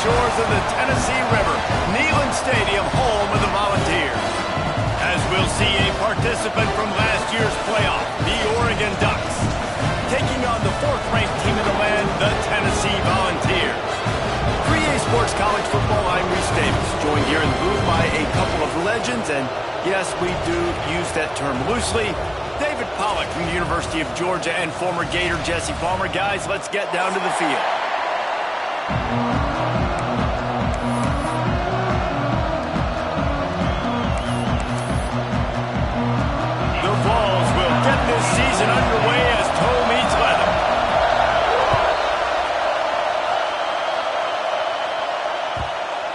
shores of the Tennessee River, Neyland Stadium, home of the Volunteers. As we'll see a participant from last year's playoff, the Oregon Ducks, taking on the fourth-ranked team in the land, the Tennessee Volunteers. 3A Sports College Football, I'm Reese Davis, joined here in the booth by a couple of legends, and yes, we do use that term loosely. David Pollack from the University of Georgia and former Gator Jesse Palmer. Guys, let's get down to the field. The Vols will get this season underway as toe meets leather.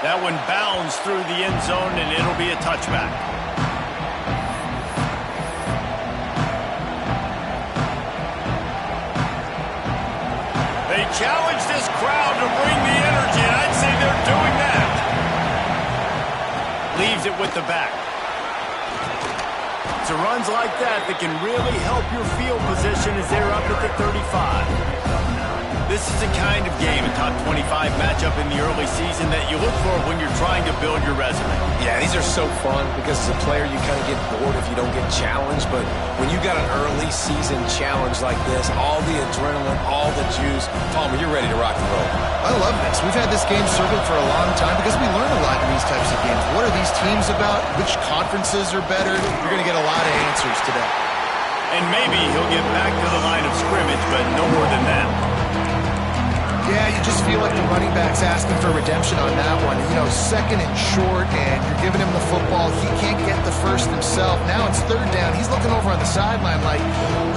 That one bounds through the end zone, and it'll be a touchback. They challenge this crowd to bring the energy, and I'd say they're doing that. Leaves it with the back. It's runs like that that can really help your field position as they're up at the 35. This is the kind of game, a top 25 matchup in the early season, that you look for when you're trying to build your resume. Yeah, these are so fun because as a player you kind of get bored if you don't get challenged, but when you got an early season challenge like this, all the adrenaline, all the juice, Palmer, you're ready to rock and roll. I love this. We've had this game circled for a long time because we learn a lot in these types of games. What are these teams about? Which conferences are better? You're going to get a lot of answers today. And maybe he'll get back to the line of scrimmage, but no more than that. Yeah, you just feel like the running back's asking for redemption on that one. You know, second and short, and you're giving him the football. He can't get the first himself. Now it's third down. He's looking over on the sideline like,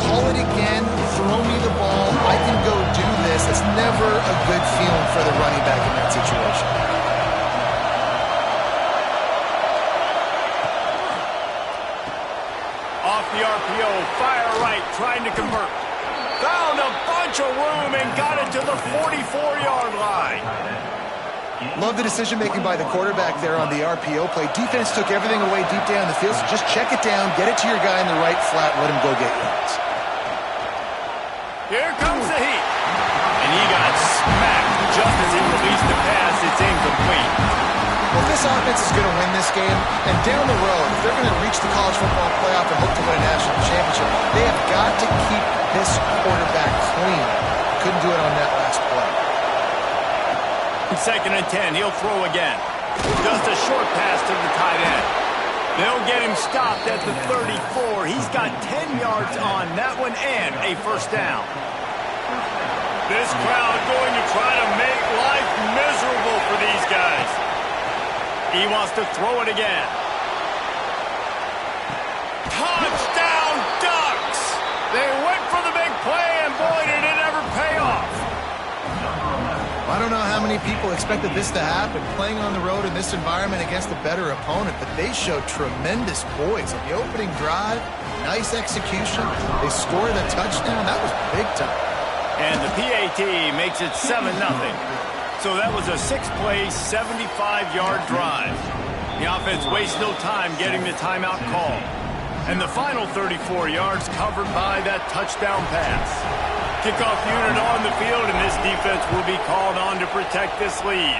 call it again, throw me the ball, I can go do this. It's never a good feeling for the running back in that situation. Off the RPO, fire right, trying to convert. Found a bunch of room and got it to the 44-yard line. Love the decision-making by the quarterback there on the RPO play. Defense took everything away deep down the field, so just check it down, get it to your guy in the right flat, let him go get yards. Here comes the heat. And he got smacked just as he released the pass. It's incomplete. Well, this offense is going to win this game, and down the road, if they're going to reach the college football playoff and hope to win a national championship, they have got to keep this quarterback clean. Couldn't do it on that last play. Second and 10, he'll throw again. Just a short pass to the tight end. They'll get him stopped at the 34. He's got 10 yards on that one and a first down. This crowd going to try to make life miserable for these guys. He wants to throw it again. Touchdown, Ducks! They went for the big play, and boy, did it ever pay off. I don't know how many people expected this to happen, playing on the road in this environment against a better opponent, but they showed tremendous poise on the opening drive. Nice execution. They scored a touchdown. That was big time. And the PAT makes it 7-0. So that was a 6-play, 75-yard drive. The offense wastes no time getting the timeout call. And the final 34 yards covered by that touchdown pass. Kickoff unit on the field, and this defense will be called on to protect this lead.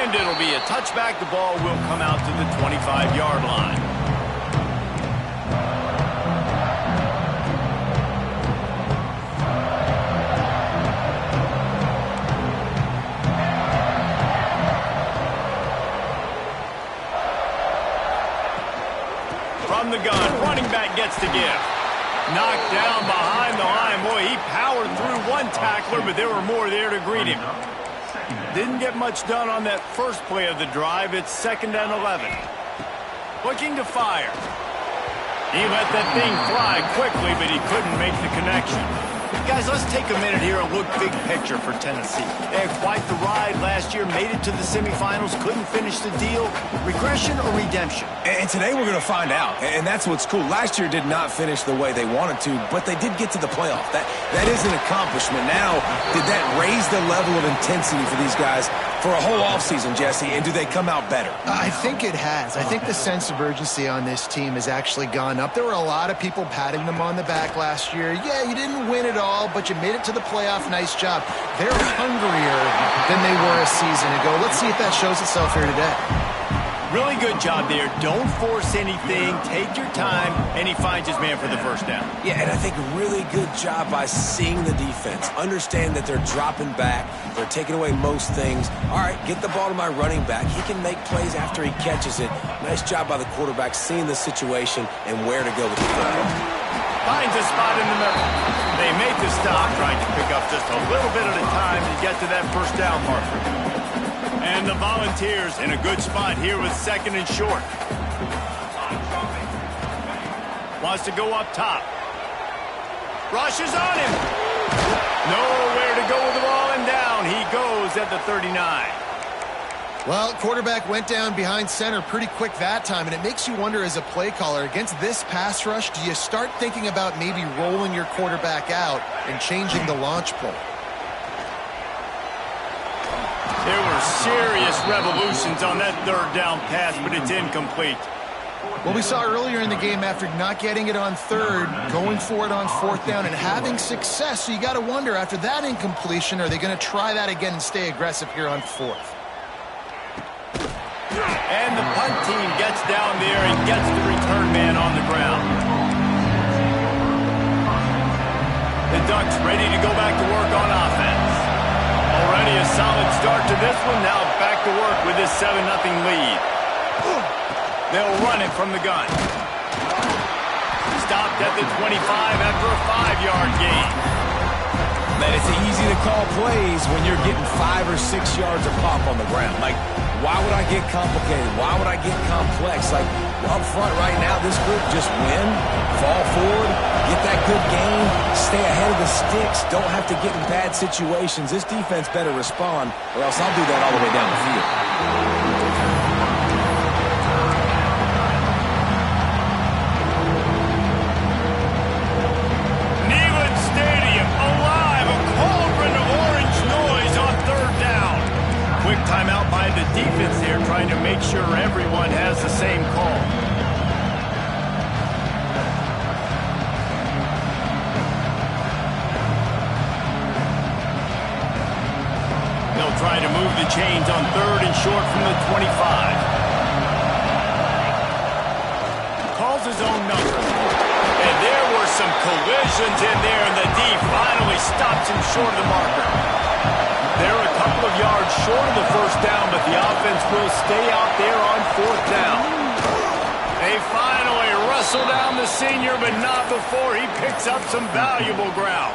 And it'll be a touchback. The ball will come out to the 25-yard line. From the gun, running back gets to give. Knocked down behind the line. Boy, he powered through one tackler, but there were more there to greet him. Didn't get much done on that first play of the drive. It's 2nd and 11. Looking to fire. He let that thing fly quickly, but he couldn't make the connection. Guys, let's take a minute here and look big picture for Tennessee. They had quite the ride last year, made it to the semifinals, couldn't finish the deal. Regression or redemption? And today we're going to find out, and that's what's cool. Last year did not finish the way they wanted to, but they did get to the playoff. That is an accomplishment. Now, did that raise the level of intensity for these guys for a whole offseason, Jesse, and do they come out better? I think it has. I think the sense of urgency on this team has actually gone up. There were a lot of people patting them on the back last year. Yeah, you didn't win it all. overall, but you made it to the playoff. Nice job. They're hungrier than they were a season ago. Let's see if that shows itself here today. Really good job there. Don't force anything. Take your time, and he finds his man for the first down. Yeah, and I think a really good job by seeing the defense. Understand that they're dropping back. They're taking away most things. All right, get the ball to my running back. He can make plays after he catches it. Nice job by the quarterback seeing the situation and where to go with the ball. Finds a spot in the middle. They make the stop, trying to pick up just a little bit at a time to get to that first down marker. And the Volunteers in a good spot here with second and short. Wants to go up top. Rushes on him. Nowhere to go with the ball, and down he goes at the 39. Well, quarterback went down behind center pretty quick that time, and it makes you wonder as a play caller, against this pass rush, do you start thinking about maybe rolling your quarterback out and changing the launch point? There were serious revolutions on that third down pass, but it's incomplete. Well, we saw earlier in the game, after not getting it on third, going for it on fourth down and having success. So you got to wonder, after that incompletion, are they going to try that again and stay aggressive here on fourth? And the punt team gets down there and gets the return man on the ground. The Ducks ready to go back to work on offense. Already a solid start to this one. Now back to work with this 7-0 lead. They'll run it from the gun. Stopped at the 25 after a 5-yard gain. Man, it's easy to call plays when you're getting 5 or 6 yards of pop on the ground. Like, why would I get complicated? Why would I get complex? Like, up front right now, this group just win, fall forward, get that good game, stay ahead of the sticks, don't have to get in bad situations. This defense better respond, or else I'll do that all the way down the field. Neyland Stadium, alive, a cauldron of orange noise on third down. Quick timeout by the defense here, trying to make sure everyone has the same call. They'll try to move the chains on third and short from the 25. Calls his own number. And there were some collisions in there, and the D finally stops him short of the marker. They're a couple of yards short of the first down, but the offense will stay out there on fourth down. They finally wrestle down the senior, but not before he picks up some valuable ground.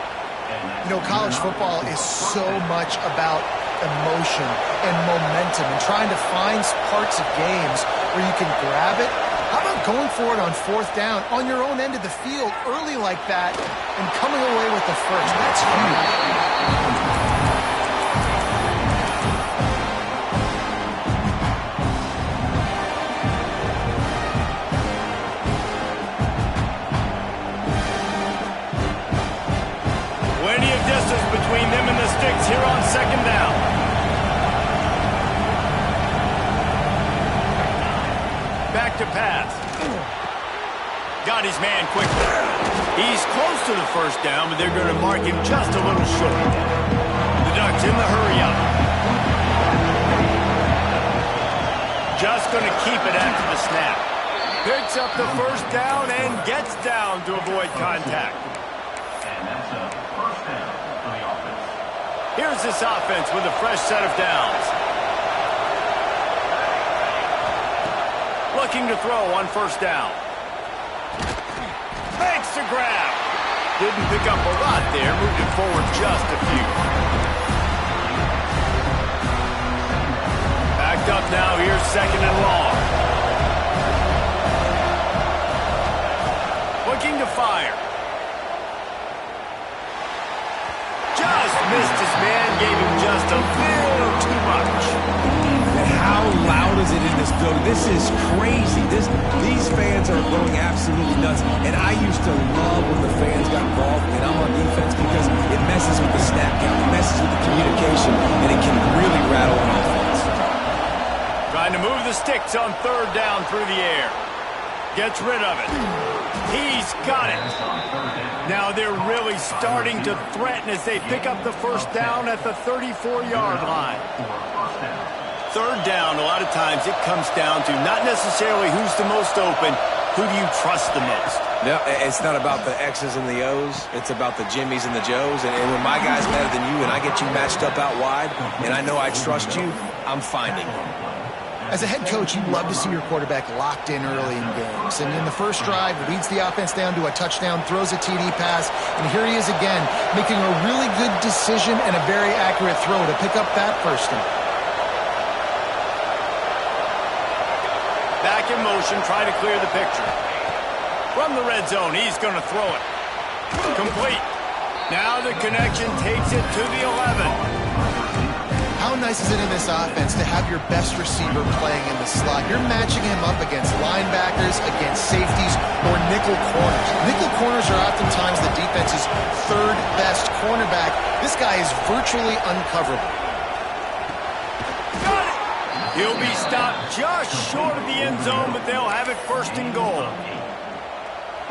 You know, college football is so much about emotion and momentum and trying to find parts of games where you can grab it. How about going for it on fourth down on your own end of the field early like that and coming away with the first? That's huge. Between them and the sticks here on second down. Back to pass. Got his man quickly. He's close to the first down, but they're going to mark him just a little short. The Ducks in the hurry up. Just going to keep it after the snap. Picks up the first down and gets down to avoid contact. Here's this offense with a fresh set of downs. Looking to throw on first down. Makes the grab. Didn't pick up a lot there. Moved it forward just a few. Backed up now. Here's second and long. Looking to fire. Just missed his man, gave him just a little too much. And how loud is it in this building? This is crazy. These fans are going absolutely nuts. And I used to love when the fans got involved and I'm on defense because it messes with the snap count, it messes with the communication, and it can really rattle an offense. Trying to move the sticks on third down through the air. Gets rid of it. He's got it. Now they're really starting to threaten as they pick up the first down at the 34-yard line. Third down, a lot of times it comes down to not necessarily who's the most open, who do you trust the most? No, it's not about the X's and the O's. It's about the Jimmys and the Joes. And when my guy's better than you and I get you matched up out wide and I know I trust you, I'm finding you. As a head coach, you love to see your quarterback locked in early in games. And in the first drive, leads the offense down to a touchdown, throws a TD pass, and here he is again, making a really good decision and a very accurate throw to pick up that first down. Back in motion, try to clear the picture. From the red zone, he's going to throw it. Complete. Now the connection takes it to the 11. How nice is it in this offense to have your best receiver playing in the slot? You're matching him up against linebackers, against safeties, or nickel corners. Nickel corners are oftentimes the defense's third best cornerback. This guy is virtually uncoverable. Got it! He'll be stopped just short of the end zone, but they'll have it first and goal.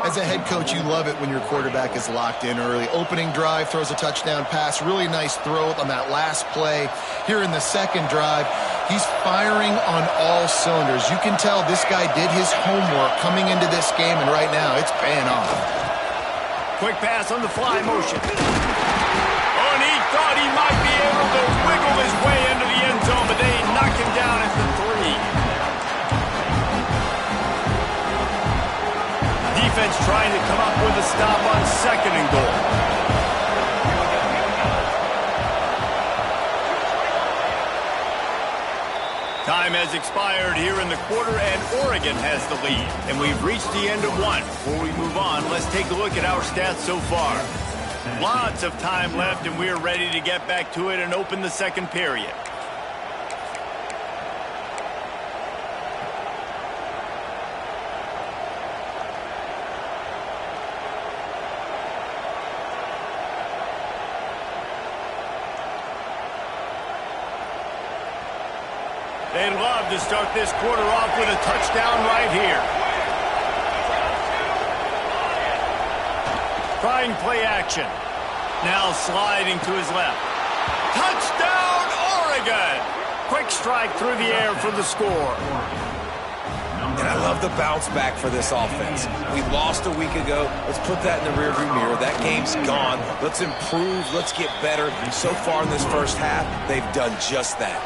As a head coach, you love it when your quarterback is locked in early. Opening drive, throws a touchdown pass. Really nice throw on that last play. Here in the second drive, he's firing on all cylinders. You can tell this guy did his homework coming into this game, and right now it's paying off. Quick pass on the fly motion. Oh, and he thought he might be able to wiggle his way into the end zone, but they knock him down at the 3. Defense trying to come up with a stop on second and goal. Time has expired here in the quarter, and Oregon has the lead. And we've reached the end of one. Before we move on, let's take a look at our stats so far. Lots of time left, and we're ready to get back to it and open the second period. They'd love to start this quarter off with a touchdown right here. Trying play action. Now sliding to his left. Touchdown, Oregon! Quick strike through the air for the score. And I love the bounce back for this offense. We lost a week ago. Let's put that in the rearview mirror. That game's gone. Let's improve. Let's get better. So far in this first half, they've done just that.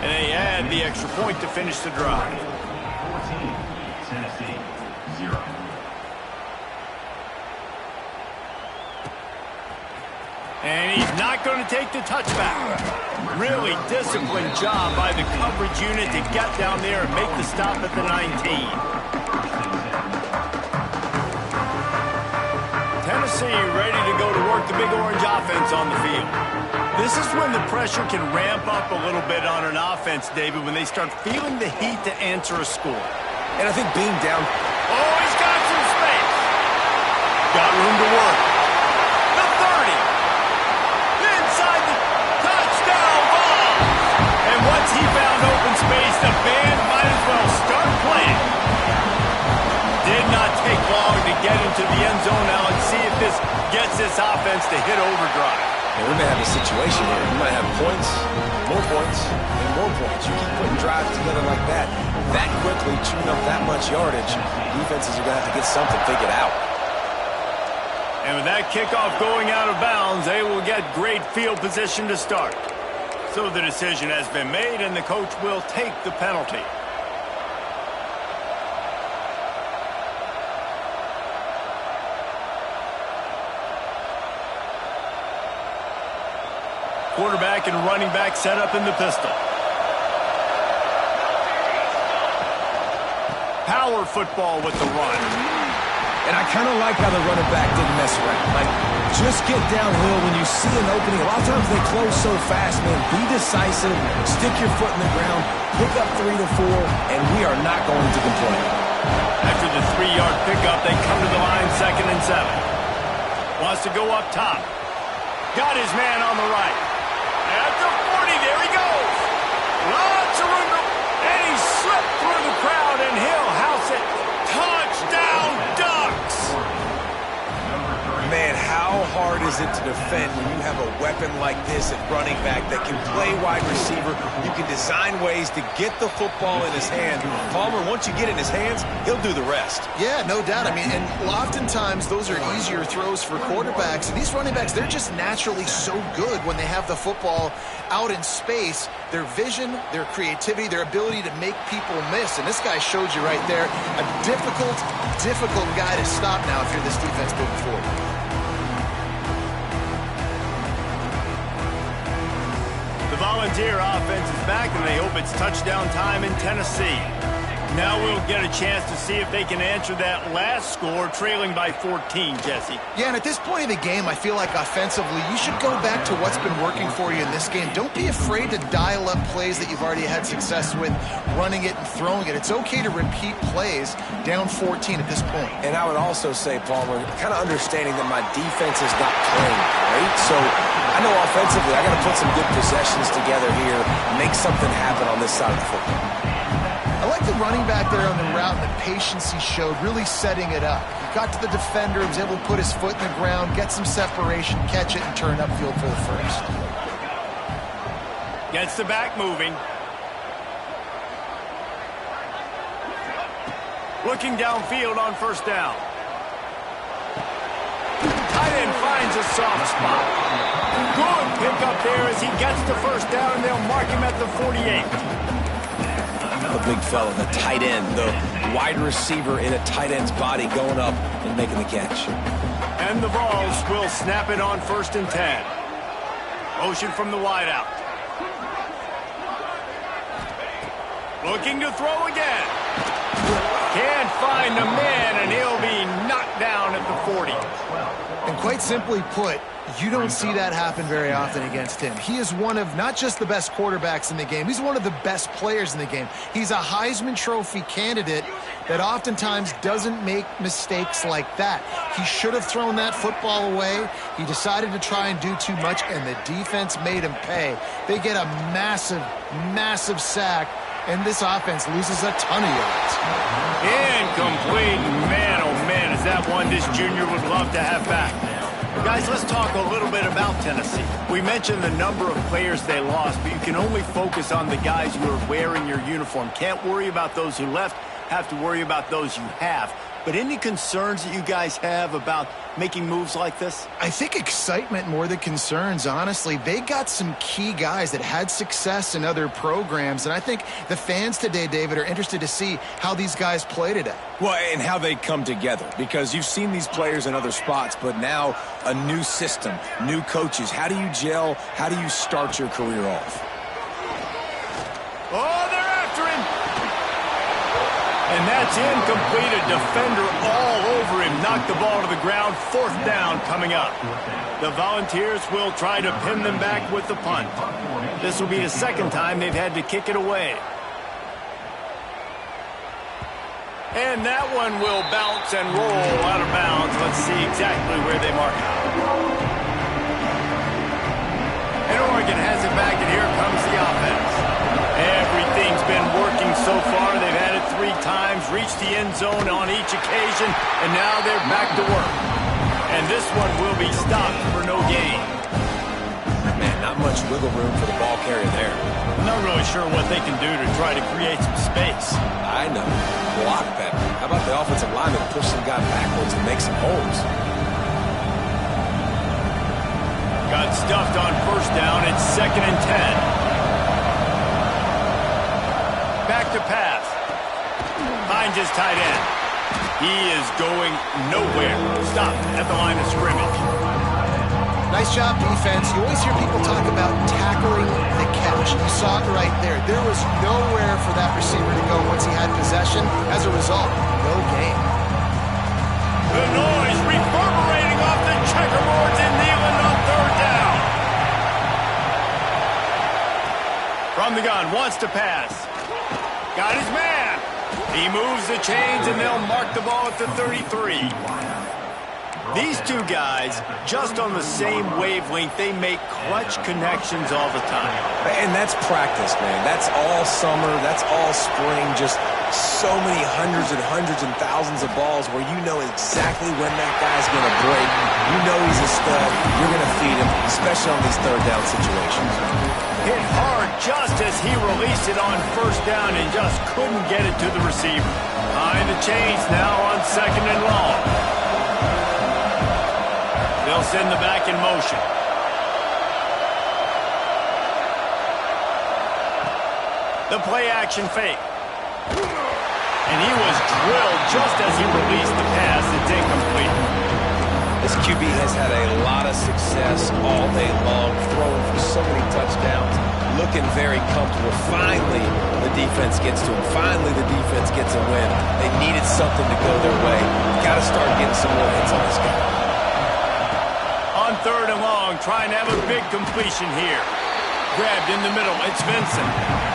And they add the extra point to finish the drive. 14, Tennessee, 0. And he's not going to take the touchback. Really disciplined job by the coverage unit to get down there and make the stop at the 19. Tennessee ready to go to work the Big Orange offense on the field. This is when the pressure can ramp up a little bit on an offense, David, when they start feeling the heat to answer a score. And I think being down... Oh, he's got some space. Got room to work. The 30. Inside the touchdown ball. And once he found open space, the band might as well start playing. Did not take long to get into the end zone. Now let's see if this gets this offense to hit overdrive. And we may have a situation here. We might have points, and more points. You keep putting drives together like that quickly, chewing up that much yardage, defenses are going to have to get something figured out. And with that kickoff going out of bounds, they will get great field position to start. So the decision has been made, and the coach will take the penalty. Quarterback and running back set up in the pistol. Power football with the run. And I kind of like how the running back didn't mess around. Like, just get downhill when you see an opening. A lot of times they close so fast, man. Be decisive, stick your foot in the ground, pick up 3 to 4, and we are not going to complain. After the 3-yard pickup, they come to the line 2nd and 7. Wants to go up top. Got his man on the right. At the 40, there he goes. Lots of room, and he slipped through the crowd, and he'll house it. down, ducks! Man, how hard is it to defend when you have a weapon like this at running back that can play wide receiver? You can design ways to get the football in his hand. Palmer, once you get it in his hands, he'll do the rest. Yeah, no doubt. I mean, and oftentimes those are easier throws for quarterbacks. And these running backs, they're just naturally so good when they have the football out in space. Their vision, their creativity, their ability to make people miss. And this guy showed you right there, a difficult guy to stop now if you're this defense moving forward. The Volunteer offense is back, and they hope it's touchdown time in Tennessee. Now we'll get a chance to see if they can answer that last score, trailing by 14, Jesse. Yeah, and at this point in the game, I feel like offensively, you should go back to what's been working for you in this game. Don't be afraid to dial up plays that you've already had success with, running it and throwing it. It's okay to repeat plays down 14 at this point. And I would also say, Palmer, kind of understanding that my defense is not playing great, so I know offensively I got to put some good possessions together here, make something happen on this side of the football. I like the running back there on the route and the patience he showed, really setting it up. He got to the defender, was able to put his foot in the ground, get some separation, catch it, and turn upfield for the first. Gets the back moving. Looking downfield on first down. Tight end finds a soft spot. Good pickup there as he gets the first down, and they'll mark him at the 48. The big fella, the tight end, the wide receiver in a tight end's body going up and making the catch. And the Vols will snap it on 1st and 10. Motion from the wideout. Looking to throw again. Can't find a man, and he'll be knocked down at the 40. And quite simply put, you don't see that happen very often against him. He is one of not just the best quarterbacks in the game, he's one of the best players in the game. He's a Heisman Trophy candidate that oftentimes doesn't make mistakes like that. He should have thrown that football away. He decided to try and do too much, and the defense made him pay. They get a massive sack, and this offense loses a ton of yards. Incomplete. Man, oh man, is that one this junior would love to have back. Guys, let's talk a little bit about Tennessee. We mentioned the number of players they lost, but you can only focus on the guys who are wearing your uniform. Can't worry about those who left, have to worry about those you have. But any concerns that you guys have about making moves like this? I think excitement more than concerns, honestly. They got some key guys that had success in other programs, and I think the fans today, David, are interested to see how these guys play today. Well, and how they come together, because you've seen these players in other spots, but now a new system, new coaches. How do you gel? How do you start your career off? Oh, they're after him! And that's incomplete. A defender all over him. Knocked the ball to the ground. 4th down coming up. The Volunteers will try to pin them back with the punt. This will be the second time they've had to kick it away. And that one will bounce and roll out of bounds. Let's see exactly where they mark it. And Oregon has it back, and here comes the offense. Everything's been working so far. They've had it 3 times, reached the end zone on each occasion, and now they're back to work. And this one will be stopped for no gain. Man, not much wiggle room for the ball carrier there. I'm not really sure what they can do to try to create some space. I know. Block better. How about the offensive lineman push some guy backwards and make some holes? Got stuffed on first down. It's 2nd and 10. Back to pass. Finds his tight end. He is going nowhere. Stop at the line of scrimmage. Nice job, defense. You always hear people talk about tackling the catch. You saw it right there. There was nowhere for that receiver to go once he had possession. As a result, no gain. The noise reverberating off the checkerboards in Neyland on 3rd down. From the gun, wants to pass. Got his man. He moves the chains, and they'll mark the ball at the 33. These two guys, just on the same wavelength, they make clutch connections all the time. And that's practice, man. That's all summer. That's all spring. Just so many hundreds and thousands of balls where you know exactly when that guy's going to break. You know he's a stud. You're going to feed him, especially on these third down situations. Hit hard just as he released it on first down and just couldn't get it to the receiver. Behind the chains now on 2nd and long. They'll send the back in motion. The play action fake. And he was drilled just as he released the pass. It's incomplete. This QB has had a lot of success all day long, throwing for so many touchdowns, looking very comfortable. Finally, the defense gets to him. Finally, the defense gets a win. They needed something to go their way. Got to start getting some more hits on this guy. On 3rd and long, trying to have a big completion here. Grabbed in the middle. It's Vincent.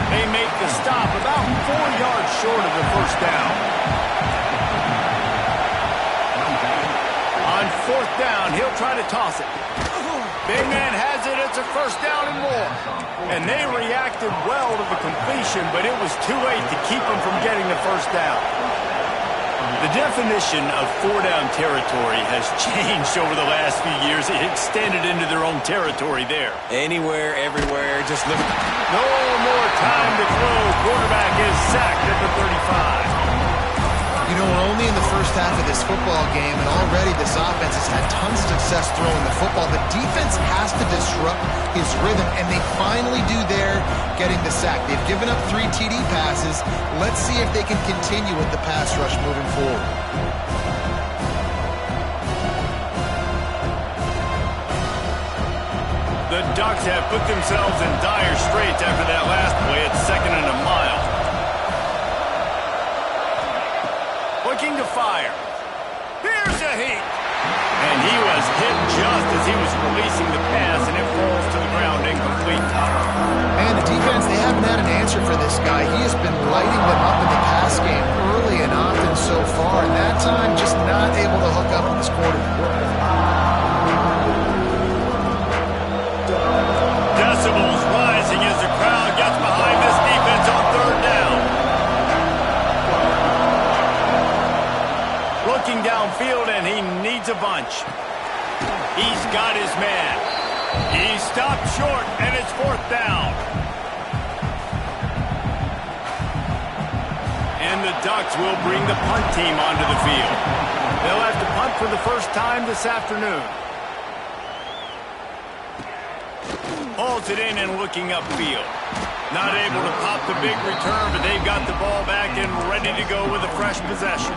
They make the stop about 4 yards short of the first down. On 4th down, he'll try to toss it. Big man has it. It's a first down and more. And they reacted well to the completion, but it was too late to keep them from getting the first down. The definition of 4-down territory has changed over the last few years. It extended into their own territory there. Anywhere, everywhere, just look. No more time to throw. Quarterback is sacked at the 35. You know, we're only in the first half of this football game, and already this offense has had tons of success throwing the football. The defense has to disrupt his rhythm, and they finally do there, getting the sack. They've given up 3 TD passes. Let's see if they can continue with the pass rush moving forward. The Ducks have put themselves in dire straits after that last play at 2nd and a mile. Looking to fire. Here's a heat. And he was hit just as he was releasing the pass, and it falls to the ground incomplete. Man, the defense, they haven't had an answer for this guy. He has been lighting them up in the pass game early and often so far, and that time just not able to hook up with his quarterback. Decibels rising as the crowd gets behind this defense on 3rd down. Looking downfield, and he needs a bunch. He's got his man. He stopped short, and it's 4th down. And the Ducks will bring the punt team onto the field. They'll have to punt for the first time this afternoon. Holds it in and looking upfield. Not able to pop the big return, but they've got the ball back and ready to go with a fresh possession.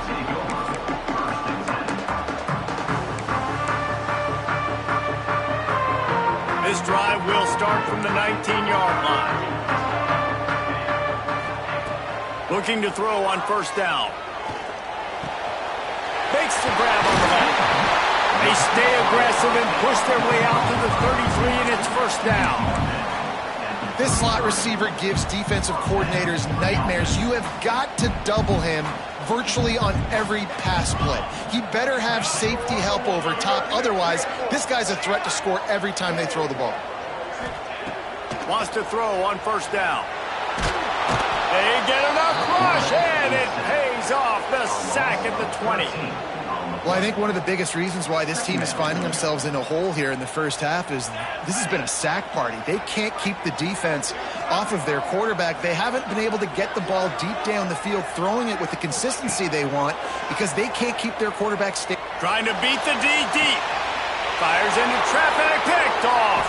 This drive will start from the 19-yard line. Looking to throw on 1st down. Makes the grab on the back. They stay aggressive and push their way out to the 33, and it's 1st down. This slot receiver gives defensive coordinators nightmares. You have got to double him virtually on every pass play. He better have safety help over top. Otherwise, this guy's a threat to score every time they throw the ball. Wants to throw on 1st down. They get enough rush, and it pays off. The sack at the 20. Well, I think one of the biggest reasons why this team is finding themselves in a hole here in the first half is this has been a sack party. They can't keep the defense off of their quarterback. They haven't been able to get the ball deep down the field, throwing it with the consistency they want because they can't keep their quarterback stable. Trying to beat the D deep. Fires into traffic, picked off.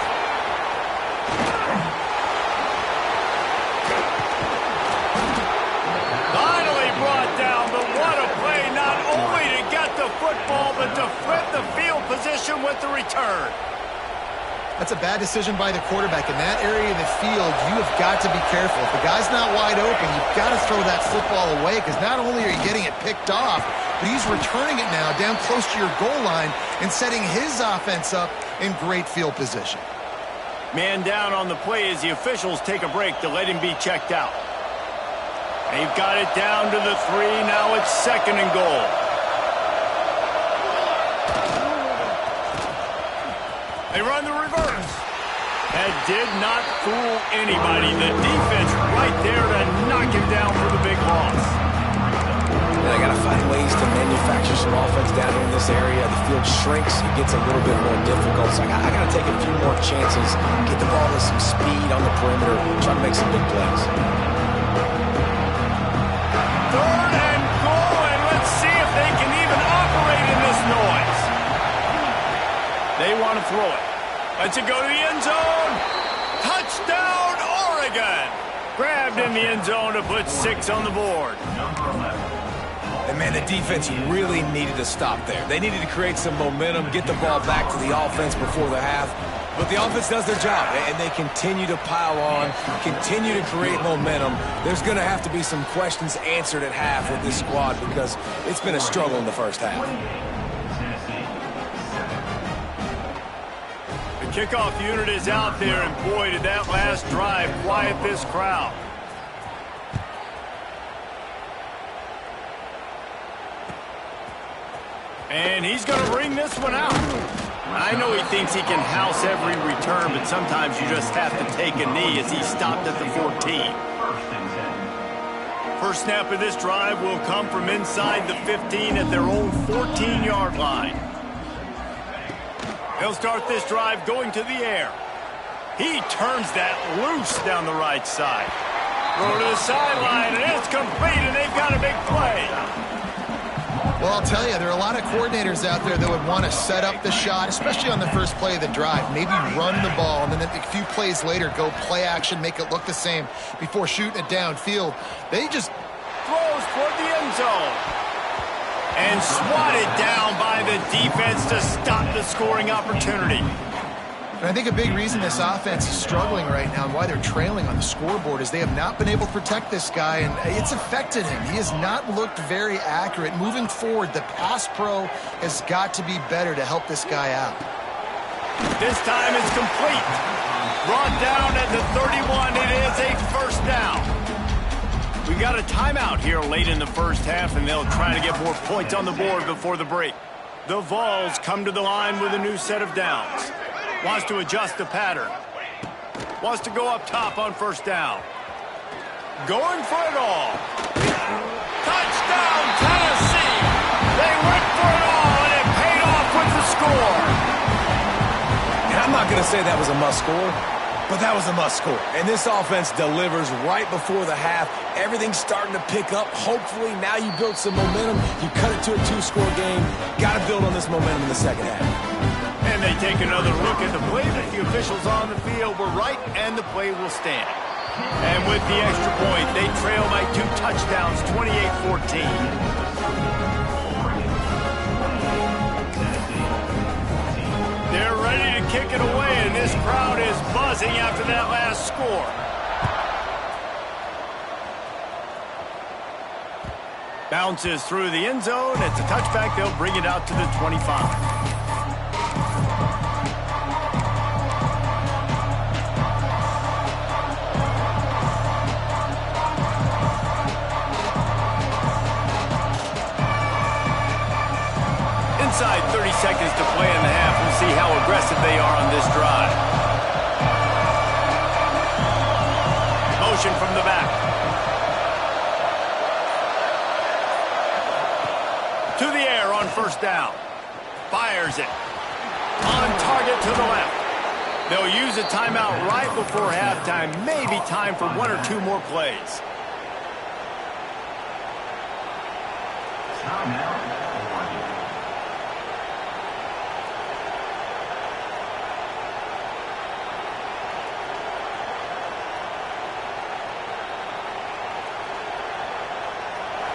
Finally brought down, but what a play, not only to get the football, but to flip the field position with the return. That's a bad decision by the quarterback. In that area of the field, you have got to be careful. If the guy's not wide open, you've got to throw that football away because not only are you getting it picked off, but he's returning it now down close to your goal line and setting his offense up in great field position. Man down on the play as the officials take a break to let him be checked out. They've got it down to the 3. Now it's 2nd and goal. They run the reverse. That did not fool anybody. The defense right there to knock him down for the big loss. I got to find ways to manufacture some offense down here in this area. The field shrinks. It gets a little bit more difficult. So I got to take a few more chances, get the ball with some speed on the perimeter, try to make some big plays. Third and goal, and let's see if they can even operate in this noise. They want to throw it. Let's it go to the end zone. Touchdown, Oregon. Grabbed in the end zone to put 6 on the board. And, man, the defense really needed to stop there. They needed to create some momentum, get the ball back to the offense before the half. But the offense does their job, and they continue to pile on, continue to create momentum. There's going to have to be some questions answered at half with this squad because it's been a struggle in the first half. The kickoff unit is out there, and boy, did that last drive quiet this crowd. And he's going to bring this one out. I know he thinks he can house every return, but sometimes you just have to take a knee as he stopped at the 14. First snap of this drive will come from inside the 15 at their own 14-yard line. He'll start this drive going to the air. He turns that loose down the right side. Throw to the sideline, and it's complete, and they've got a big play. Well, I'll tell you, there are a lot of coordinators out there that would want to set up the shot, especially on the first play of the drive. Maybe run the ball, and then a few plays later, go play action, make it look the same before shooting it downfield. They just throws toward the end zone. And swatted down by the defense to stop the scoring opportunity. And I think a big reason this offense is struggling right now and why they're trailing on the scoreboard is they have not been able to protect this guy, and it's affected him. He has not looked very accurate. Moving forward, the pass pro has got to be better to help this guy out. This time it's complete. Brought down at the 31. It is a first down. We got a timeout here late in the first half, and they'll try to get more points on the board before the break. The Vols come to the line with a new set of downs. Wants to adjust the pattern. Wants to go up top on first down. Going for it all. Touchdown, Tennessee! They went for it all, and it paid off with the score. And I'm not going to say that was a must score, but that was a must score. And this offense delivers right before the half. Everything's starting to pick up. Hopefully now you build some momentum. You cut it to a 2-score game. Got to build on this momentum in the second half. And they take another look at the play, but the officials on the field were right, and the play will stand. And with the extra point, they trail by 2 touchdowns, 28-14. They're ready to kick it away, and this crowd is buzzing after that last score. Bounces through the end zone. It's a touchback. They'll bring it out to the 25. Inside 30 seconds to play in the half. We'll see how aggressive they are on this drive. Motion from the back. To the air on first down. Fires it. On target to the left. They'll use a timeout right before halftime. Maybe time for 1 or 2 more plays.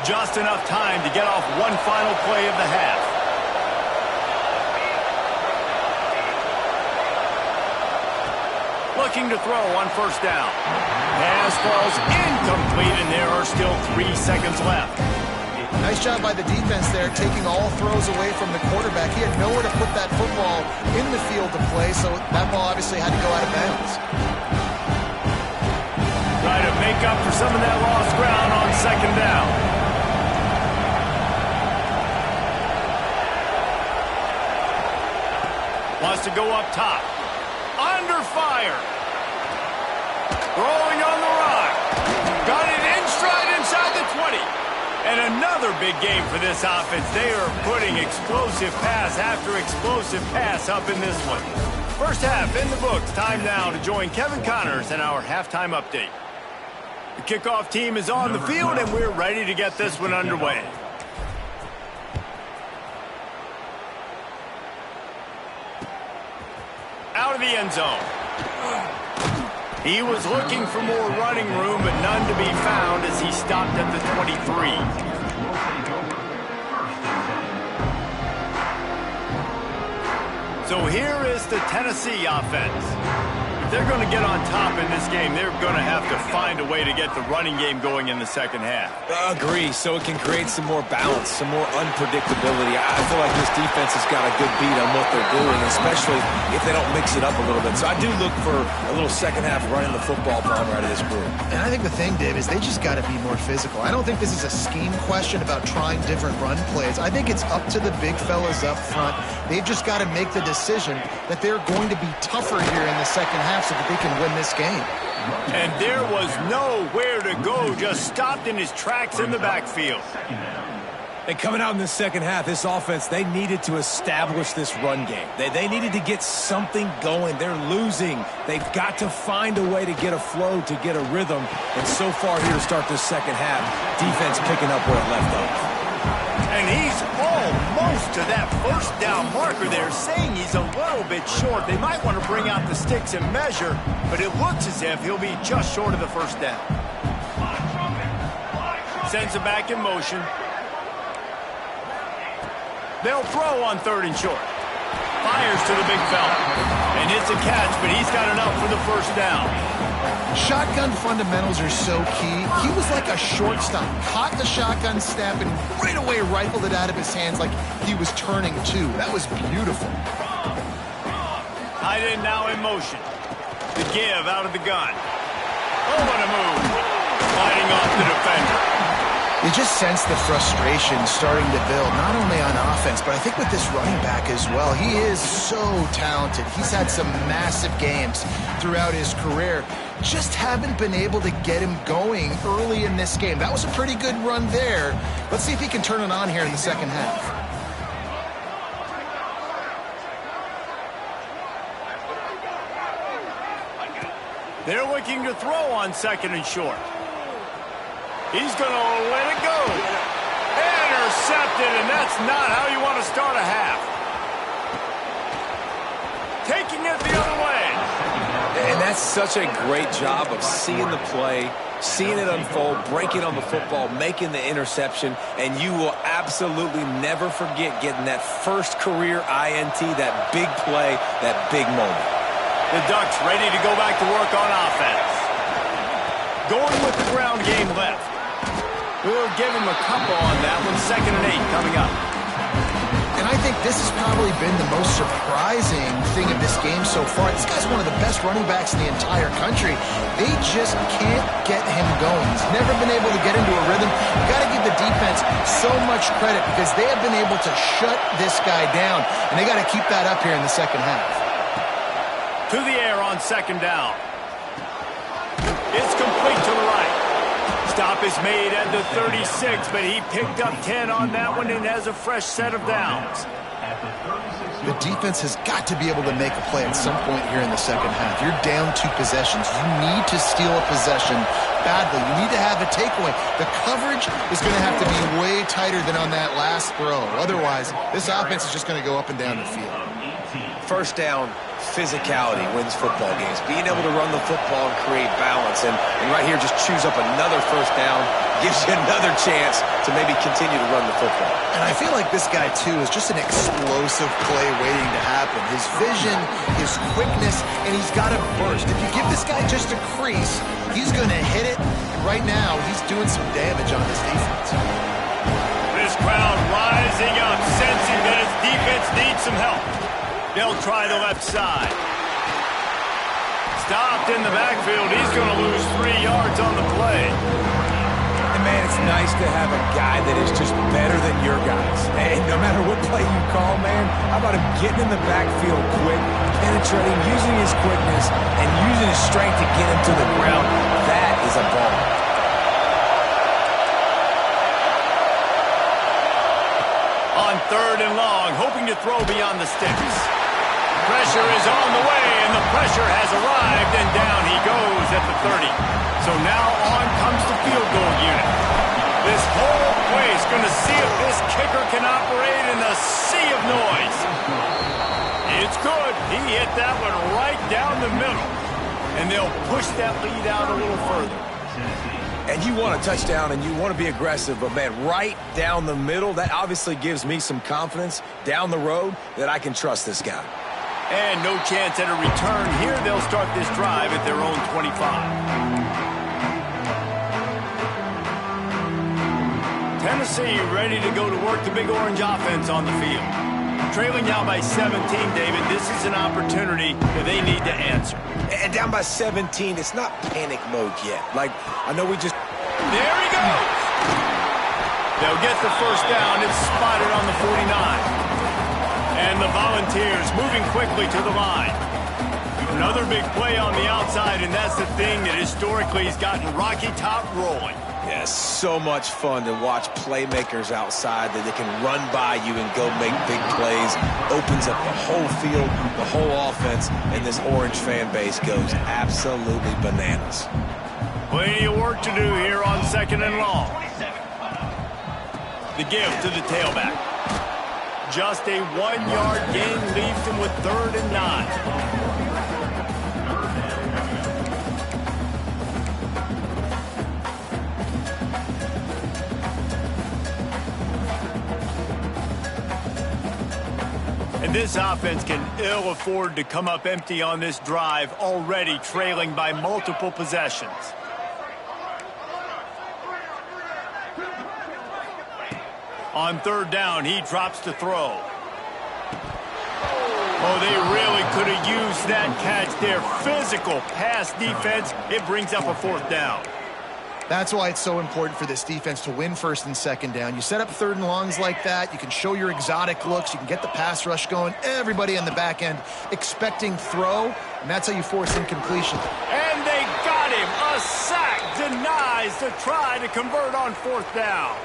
Just enough time to get off one final play of the half. Looking to throw on first down. Pass falls incomplete, and there are still 3 seconds left. Nice job by the defense there, taking all throws away from the quarterback. He had nowhere to put that football in the field to play, so that ball obviously had to go out of bounds. Try to make up for some of that lost ground on second down. Wants to go up top. Under fire. Rolling on the run. Got it in stride inside the 20. And another big game for this offense. They are putting explosive pass after explosive pass up in this one. First half in the books. Time now to join Kevin Connors in our halftime update. The kickoff team is on the field, and we're ready to get this one underway. Out of the end zone. He was looking for more running room, but none to be found as he stopped at the 23. So here is the Tennessee offense. If they're going to get on top in this game, they're going to have to find a way to get the running game going in the second half. Agree, so it can create some more balance, some more unpredictability. I feel like this defense has got a good beat on what they're doing, especially if they don't mix it up a little bit. So I do look for a little second half running the football bomber out of this group. And I think the thing, Dave, is they just got to be more physical. I don't think this is a scheme question about trying different run plays. I think it's up to the big fellas up front. They've just got to make the decision that they're going to be tougher here in the second half so that they can win this game. And there was nowhere to go, just stopped in his tracks in the backfield. And coming out in the second half, this offense, they needed to establish this run game. They needed to get something going. They're losing. They've got to find a way to get a flow, to get a rhythm. And so far here to start this second half, defense picking up where it left off. And he's almost to that first down marker there, saying he's a little bit short. They might want to bring out the sticks and measure, but it looks as if he'll be just short of the first down. Sends it back in motion. They'll throw on 3rd and short. Fires to the big fella. And it's a catch, but he's got enough for the first down. Shotgun fundamentals are so key. He was like a shortstop. Caught the shotgun snap and right away rifled it out of his hands like he was turning two. That was beautiful. Tight end now in motion. The give out of the gun. Oh, what a move. Fighting off the defender. You just sense the frustration starting to build, not only on offense, but I think with this running back as well. He is so talented. He's had some massive games throughout his career. Just haven't been able to get him going early in this game. That was a pretty good run there. Let's see if he can turn it on here in the second half. They're looking to throw on 2nd and short. He's going to let it go. Intercepted, and that's not how you want to start a half. Taking it the other way. And that's such a great job of seeing the play, seeing it unfold, breaking on the football, making the interception, and you will absolutely never forget getting that first career INT, that big play, that big moment. The Ducks ready to go back to work on offense. Going with the ground game left. We'll give him a couple on that one. 2nd and 8 coming up. And I think this has probably been the most surprising thing of this game so far. This guy's one of the best running backs in the entire country. They just can't get him going. He's never been able to get into a rhythm. You got to give the defense so much credit because they have been able to shut this guy down. And they got to keep that up here in the second half. To the air on 2nd down. It's complete to the right. Stop is made at the 36, but he picked up 10 on that one and has a fresh set of downs. The defense has got to be able to make a play at some point here in the second half. You're down 2 possessions. You need to steal a possession badly. You need to have a takeaway. The coverage is going to have to be way tighter than on that last throw. Otherwise, this offense is just going to go up and down the field. First down, physicality wins football games. Being able to run the football and create balance. And right here, just choose up another first down. Gives you another chance to maybe continue to run the football. And I feel like this guy, too, is just an explosive play waiting to happen. His vision, his quickness, and he's got a burst. If you give this guy just a crease, he's going to hit it. And right now, he's doing some damage on this defense. This crowd rising up, sensing that his defense needs some help. They'll try the left side. Stopped in the backfield. He's going to lose 3 yards on the play. And, man, it's nice to have a guy that is just better than your guys. And no matter what play you call, man, how about him getting in the backfield quick, penetrating, using his quickness, and using his strength to get him to the ground. That is a ball. 3rd and long, hoping to throw beyond the sticks. Pressure is on the way, and the pressure has arrived, and down he goes at the 30. So now on comes the field goal unit. This whole place going to see if this kicker can operate in a sea of noise. It's good. He hit that one right down the middle, and they'll push that lead out a little further. And you want a touchdown and you want to be aggressive, but, man, right down the middle, that obviously gives me some confidence down the road that I can trust this guy. And no chance at a return here. They'll start this drive at their own 25. Tennessee ready to go to work the Big Orange offense on the field. Trailing now by 17, David. This is an opportunity that they need to answer. And down by 17, it's not panic mode yet. Like, I know we just... There he goes! They'll get the first down. It's spotted on the 49. And the Volunteers moving quickly to the line. Another big play on the outside, and that's the thing that historically has gotten Rocky Top rolling. Yeah, so much fun to watch playmakers outside that they can run by you and go make big plays. Opens up the whole field, the whole offense, and this Orange fan base goes absolutely bananas. Plenty of work to do here on 2nd and long. The give to the tailback. Just a 1-yard gain leaves him with 3rd and 9. And this offense can ill afford to come up empty on this drive, already trailing by multiple possessions. On 3rd down, he drops to throw. Oh, they really could have used that catch there. Physical pass defense. It brings up a 4th down. That's why it's so important for this defense to win 1st and 2nd down. You set up 3rd and longs like that. You can show your exotic looks. You can get the pass rush going. Everybody on the back end expecting throw, and that's how you force incompletion. And they got him. A sack denies to try to convert on 4th down.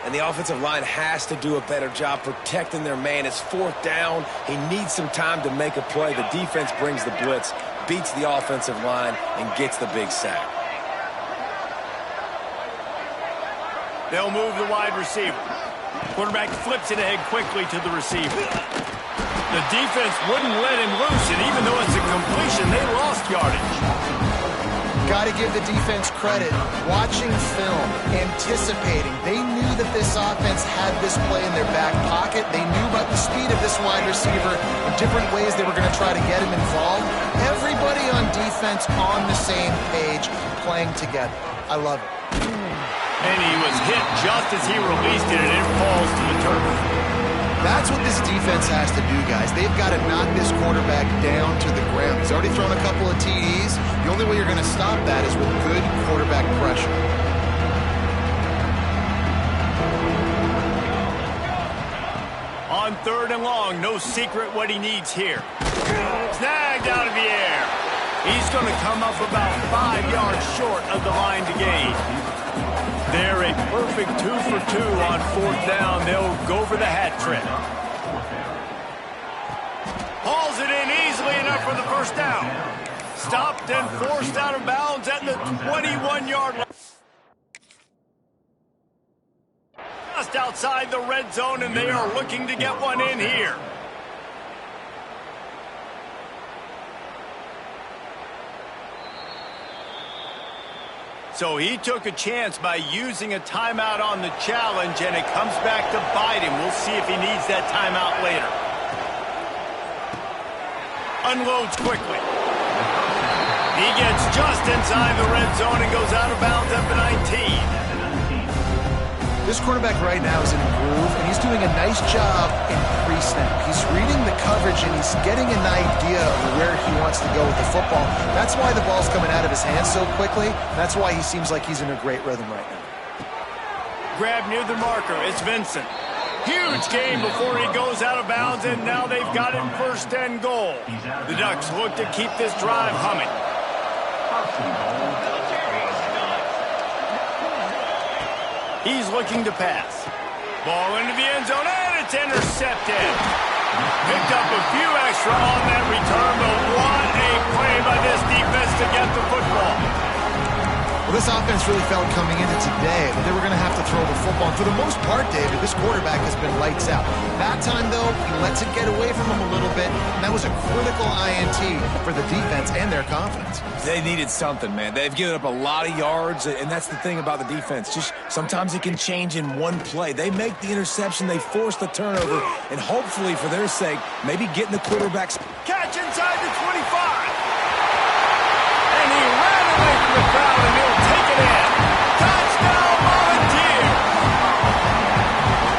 And the offensive line has to do a better job protecting their man. It's 4th down. He needs some time to make a play. The defense brings the blitz, beats the offensive line, and gets the big sack. They'll move the wide receiver. Quarterback flips it ahead quickly to the receiver. The defense wouldn't let him loose, and even though it's a completion, they lost yardage. Got to give the defense credit. Watching film, anticipating. They knew that this offense had this play in their back pocket. They knew about the speed of this wide receiver and different ways they were going to try to get him involved. Everybody on defense on the same page, playing together. I love it. And he was hit just as he released it, and it falls to the turf. That's what this defense has to do, guys. They've got to knock this quarterback down to the ground. He's already thrown a couple of TDs. The only way you're going to stop that is with good quarterback pressure. On 3rd and long, no secret what he needs here. Snagged out of the air. He's going to come up about 5 yards short of the line to gain. They're a perfect 2 for 2 on 4th down. They'll go for the hat trick. Hauls it in easily enough for the first down. Stopped and forced out of bounds at the 21-yard line. Just outside the red zone, and they are looking to get one in here. So he took a chance by using a timeout on the challenge, and it comes back to bite him. We'll see if he needs that timeout later. Unloads quickly. He gets just inside the red zone and goes out of bounds at the 19. This quarterback right now is in a groove, and he's doing a nice job in pre-snap. He's reading the coverage, and he's getting an idea of where he wants to go with the football. That's why the ball's coming out of his hands so quickly. That's why he seems like he's in a great rhythm right now. Grab near the marker. It's Vincent. Huge gain before he goes out of bounds, and now they've got him 1st and goal. The Ducks look to keep this drive humming. He's looking to pass. Ball into the end zone, and it's It's intercepted. Picked up a few extra on that return, but what a play by this defense to get the football. Well, this offense really felt coming into today that they were going to have to throw the football. And for the most part, David, this quarterback has been lights out. That time, though, he lets it get away from him a little bit, and that was a critical INT for the defense and their confidence. They needed something, man. They've given up a lot of yards, and that's the thing about the defense. Just sometimes it can change in one play. They make the interception, they force the turnover, and hopefully, for their sake, maybe getting the quarterback's catch inside the 25. And he ran away from the crowd, and he'll take it in. Touchdown, Volunteer!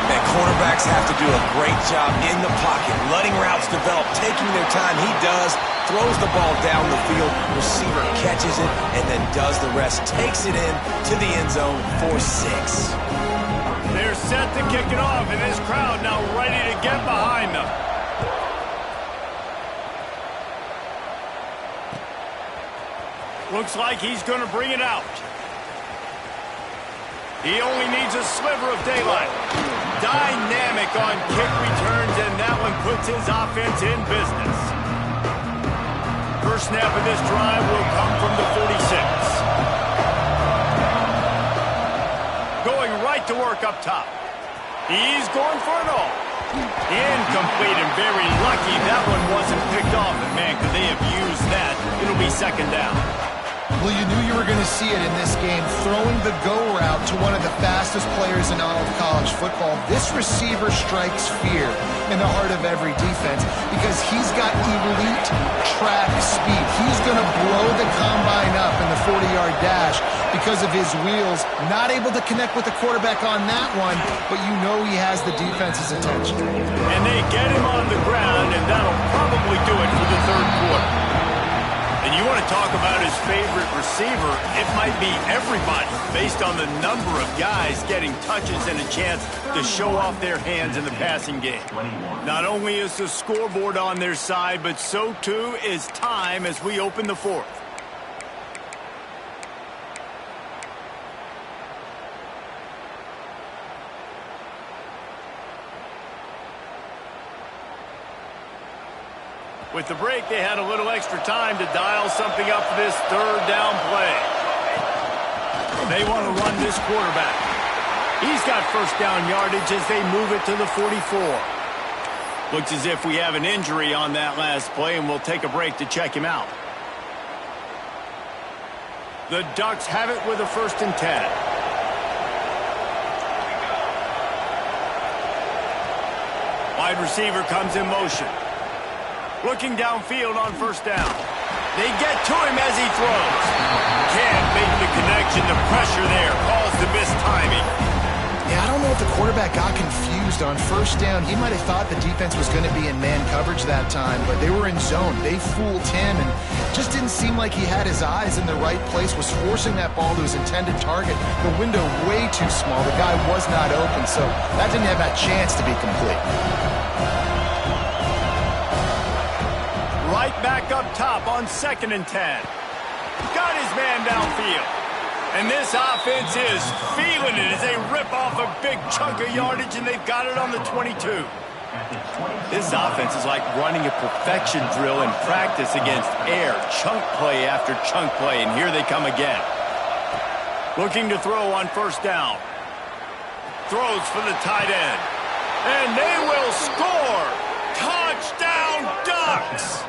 Man, quarterbacks have to do a great job in the pocket, letting routes develop, taking their time. He does. Throws the ball down the field, receiver catches it, and then does the rest. Takes it in to the end zone for 6. They're set to kick it off, and this crowd now ready to get behind them. Looks like he's going to bring it out. He only needs a sliver of daylight. Dynamic on kick returns, and that one puts his offense in business. First snap of this drive will come from the 46. Going right to work up top. He's going for it all. Incomplete, and very lucky that one wasn't picked off. And man, could they have used that? It'll be second down. Well, you knew you were going to see it in this game, throwing the go route to one of the fastest players in all of college football. This receiver strikes fear in the heart of every defense because he's got elite track speed. He's going to blow the combine up in the 40-yard dash because of his wheels. Not able to connect with the quarterback on that one, but you know he has the defense's attention. And they get him on the ground, and that'll probably do it for the third quarter. And you want to talk about his favorite receiver, it might be everybody based on the number of guys getting touches and a chance to show off their hands in the passing game. Not only is the scoreboard on their side, but so too is time as we open the fourth. With the break, they had a little extra time to dial something up for this third down play. They want to run this quarterback. He's got first down yardage as they move it to the 44. Looks as if we have an injury on that last play, and we'll take a break to check him out. The Ducks have it with a 1st and 10. Wide receiver comes in motion. Looking downfield on first down. They get to him as he throws. Can't make the connection. The pressure there caused the missed timing. Yeah, I don't know if the quarterback got confused on first down. He might have thought the defense was going to be in man coverage that time, but they were in zone. They fooled him and just didn't seem like he had his eyes in the right place, was forcing that ball to his intended target. The window way too small. The guy was not open, so that didn't have that chance to be complete. Right back up top on 2nd and 10. Got his man downfield. And this offense is feeling it as they rip off a big chunk of yardage, and they've got it on the 22. This offense is like running a perfection drill in practice against air. Chunk play after chunk play, and here they come again. Looking to throw on first down. Throws for the tight end. And they will score. Touchdown, Ducks!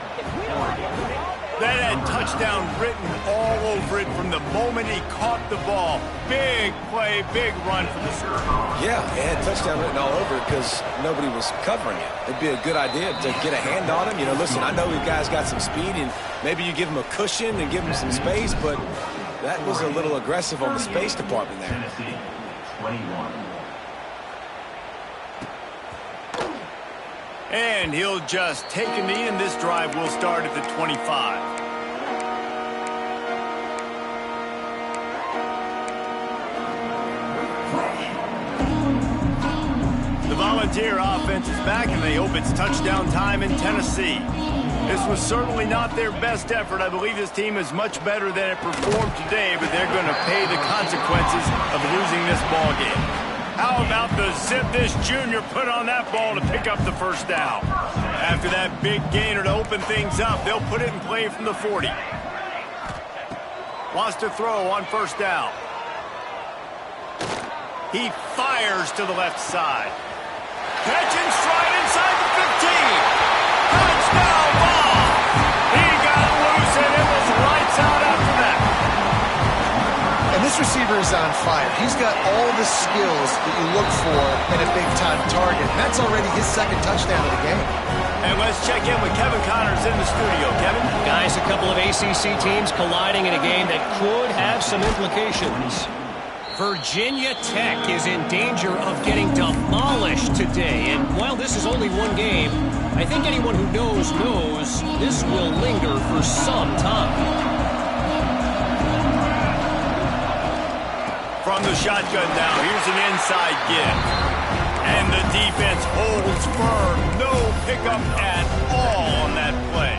That had touchdown written all over it from the moment he caught the ball. Big play, big run from the score. Yeah, it had touchdown written all over it because nobody was covering it. It'd be a good idea to get a hand on him. You know, listen, I know the guy's got some speed, and maybe you give him a cushion and give him some space, but that was a little aggressive on the space department there. Tennessee, 21. And he'll just take a knee, and this drive will start at the 25. The Volunteer offense is back, and they hope it's touchdown time in Tennessee. This was certainly not their best effort. I believe this team is much better than it performed today, but they're going to pay the consequences of losing this ball game. How about the zip this junior put on that ball to pick up the first down? After that big gainer to open things up, they'll put it in play from the 40. Wants to throw on first down. He fires to the left side. Catch and stride inside the 15. Touchdown ball. He got loose and it was lights out after that. And this receiver is on fire. He's got all the skills that you look for in a big-time target. That's already his second touchdown of the game. And let's check in with Kevin Connors in the studio. Kevin? Guys, a couple of ACC teams colliding in a game that could have some implications. Virginia Tech is in danger of getting demolished today. And while this is only one game, I think anyone who knows this will linger for some time. From the shotgun now, here's an inside give. And the defense holds firm. No pickup at all on that play.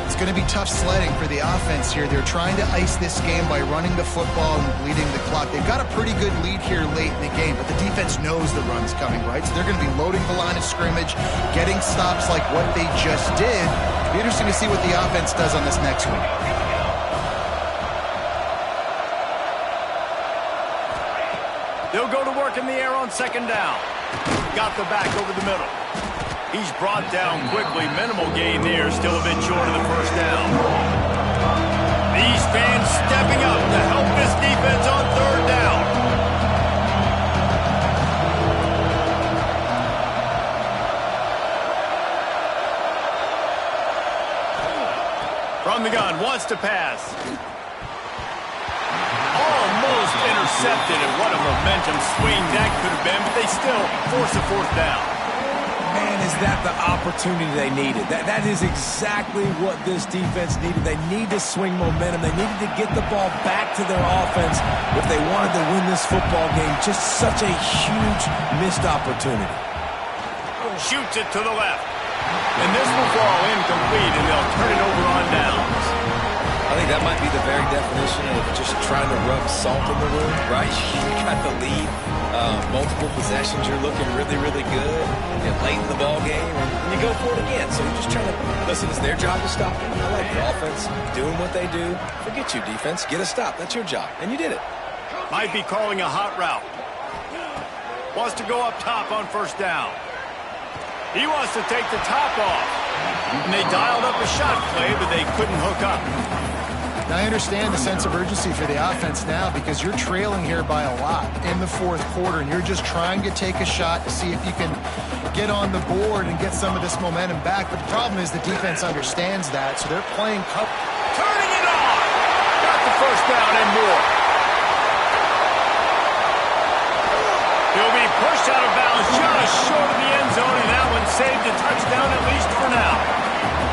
It's going to be tough sledding for the offense here. They're trying to ice this game by running the football and bleeding the clock. They've got a pretty good lead here late in the game, but the defense knows the run's coming, right? So they're going to be loading the line of scrimmage, getting stops like what they just did. It'll be interesting to see what the offense does on this next week. They'll go to work in the air on second down. Got the back over the middle. He's brought down quickly. Minimal gain there. Still a bit short of the first down. These fans stepping up to help this defense on third down. From the gun, wants to pass. Almost intercepted, and what a momentum swing that could have been, but they still force a fourth down. Man, is that the opportunity they needed? That is exactly what this defense needed. They need to swing momentum. They needed to get the ball back to their offense if they wanted to win this football game. Just such a huge missed opportunity. Shoots it to the left. And this will fall incomplete, and they'll turn it over on downs. I think that might be the very definition of just trying to rub salt in the wound, right? You got the lead, multiple possessions, you're looking really, really good. You get late in the ball game, and you go for it again. So you're just trying to, listen, it's their job to stop them. I like the offense doing what they do. Forget you, defense. Get a stop. That's your job, and you did it. Might be calling a hot route. Wants to go up top on first down. He wants to take the top off. And they dialed up a shot play, but they couldn't hook up. Now, I understand the sense of urgency for the offense now because you're trailing here by a lot in the fourth quarter, and you're just trying to take a shot to see if you can get on the board and get some of this momentum back. But the problem is the defense understands that, so they're playing cover. Turning it on! Got the first down and more. He'll be pushed out of bounds just short of the end zone, and that one saved a touchdown at least for now.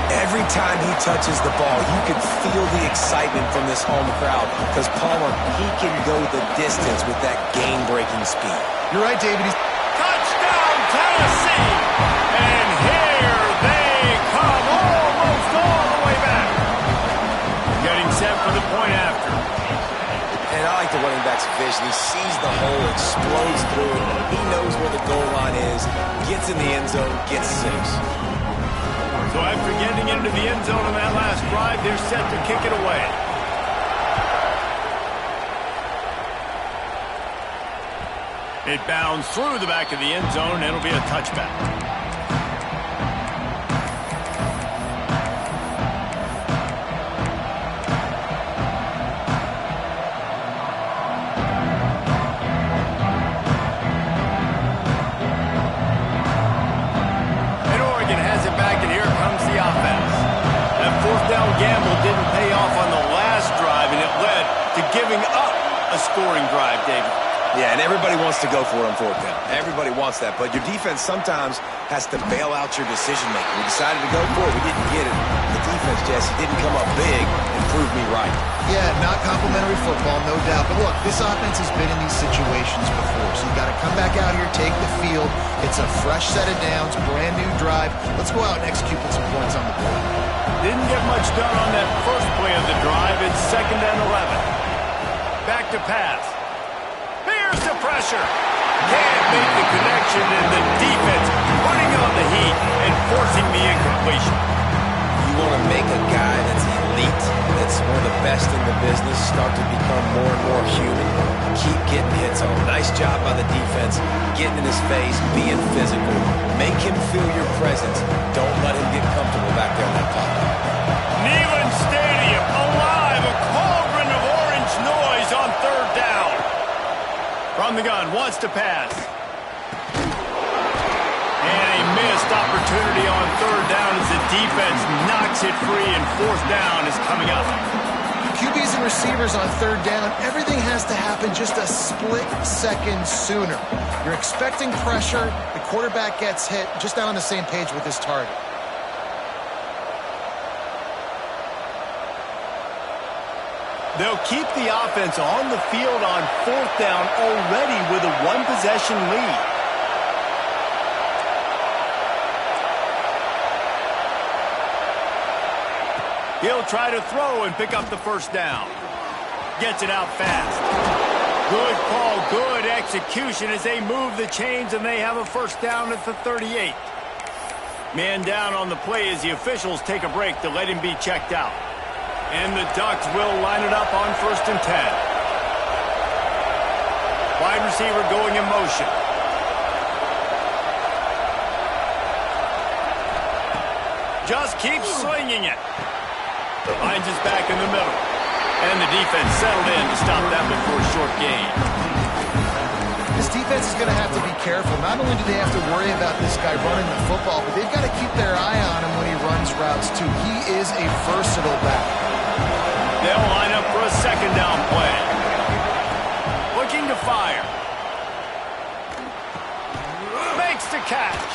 Every time he touches the ball, you can feel the excitement from this home crowd because Palmer, he can go the distance with that game-breaking speed. You're right, David. Touchdown, Tennessee! And here they come, almost all the way back. Getting set for the point after. And I like the running back's vision. He sees the hole, explodes through it. He knows where the goal line is, gets in the end zone, gets 6. So after getting into the end zone on that last drive, they're set to kick it away. It bounds through the back of the end zone, and it'll be a touchback. Gamble didn't pay off on the last drive, and it led to giving up a scoring drive, David. Yeah, and everybody wants to go for it on fourth down. Everybody wants that, but your defense sometimes has to bail out your decision-making. We decided to go for it. We didn't get it. The defense, Jesse, didn't come up big and prove me right. Yeah, not complimentary football, no doubt. But look, this offense has been in these situations before, so you got to come back out here, take the field. It's a fresh set of downs, brand new drive. Let's go out and execute with some points on the board. Didn't get much done on that first play of the drive. It's 2nd and 11. Back to pass. Here's the pressure. Can't make the connection, and the defense putting on the heat and forcing the incompletion. You want to make a guy that's elite, that's one of the best in the business, start to become more and more human. Keep getting hits on. Nice job by the defense, getting in his face, being physical. Make him feel your presence. Don't let him get comfortable back there in that pocket. Neyland Stadium alive, a cauldron of orange noise on third down. From the gun, wants to pass. And a missed opportunity on third down as the defense knocks it free, and fourth down is coming up. QBs and receivers on third down, everything has to happen just a split second sooner. You're expecting pressure, the quarterback gets hit, just not on the same page with his target. They'll keep the offense on the field on fourth down already with a one-possession lead. He'll try to throw and pick up the first down. Gets it out fast. Good call, good execution as they move the chains, and they have a first down at the 38. Man down on the play as the officials take a break to let him be checked out. And the Ducks will line it up on 1st and 10. Wide receiver going in motion. Just keeps swinging it. Finds his back in the middle. And the defense settled in to stop that one for a short gain. This defense is going to have to be careful. Not only do they have to worry about this guy running the football, but they've got to keep their eye on him when he runs routes, too. He is a versatile back. They'll line up for a second down play. Looking to fire. Makes the catch.